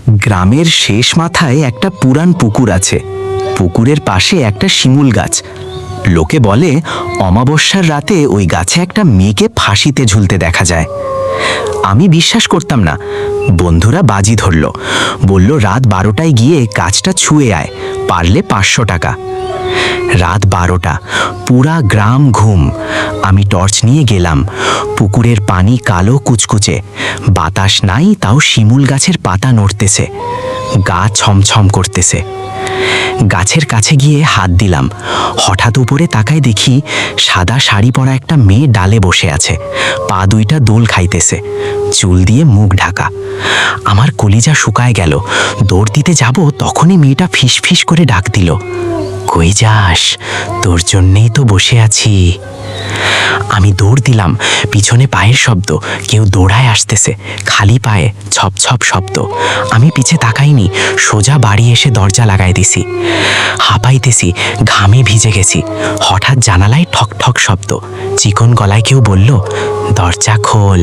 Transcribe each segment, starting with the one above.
গ্রামের শেষ মাথায় একটা পুরান পুকুর আছে। পুকুরের পাশে একটা শিমুল গাছ। লোকে বলে অমাবস্যার রাতে ওই গাছে একটা মেয়েকে ফাঁসিতে ঝুলতে দেখা যায়। আমি বিশ্বাস করতাম না। বন্ধুরা বাজি ধরল, বলল রাত 12টায় গিয়ে গাছটা ছুঁয়ে আয়, পারলে 500 টাকা। রাত 12টা, পুরা গ্রাম ঘুম। আমি টর্চ নিয়ে গেলাম। পুকুরের পানি কালো কুচকুচে, বাতাস নাই, তাও শিমুল গাছের পাতা নড়তেছে, গা ছমছম করতেছে। গাছের কাছে গিয়ে হাত দিলাম। হঠাৎ উপরে তাকায় দেখি সাদা শাড়ি পরা একটা মেয়ে ডালে বসে আছে, পা দুইটা দোল খাইতেছে, চুল দিয়ে মুখ ঢাকা। আমার কলিজা শুকায় গেল। দৌড় দিতে যাব, তখনই মেয়েটা ফিস ফিস করে ডাক দিল, কই যাস? তোর জন্যেই তো বসে আছি। আমি দৌড় দিলাম। পিছনে পায়ের শব্দ, কেউ দৌড়ায় আসতেছে, খালি পায়ে, ছপ ছপ শব্দ। আমি পিছে তাকাইনি, সোজা বাড়ি এসে দরজা লাগাই দিছি। হাঁপাইতেছি, ঘামে ভিজে গেছি। হঠাৎ জানালায় ঠক ঠক শব্দ। চিকন গলায় কেউ বলল, দরজা খোল,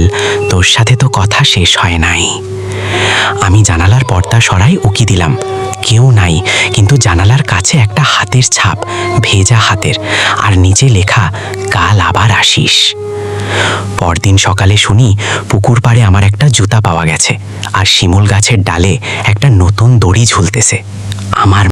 তোর সাথে তো কথা শেষ হয় নাই। আমি জানালার পর্দা সরাই, উকি দিলাম। কেউ নাই, কিন্তু জানালার কাছে একটা হাতের ছাপ, ভেজা হাতের, আর নিচে লেখা, কাল আবার আসিস। পরদিন সকালে শুনি পুকুর পাড়ে আমার একটা জুতা পাওয়া গেছে, আর শিমুল গাছের ডালে একটা নতুন দড়ি ঝুলতেছে। আমার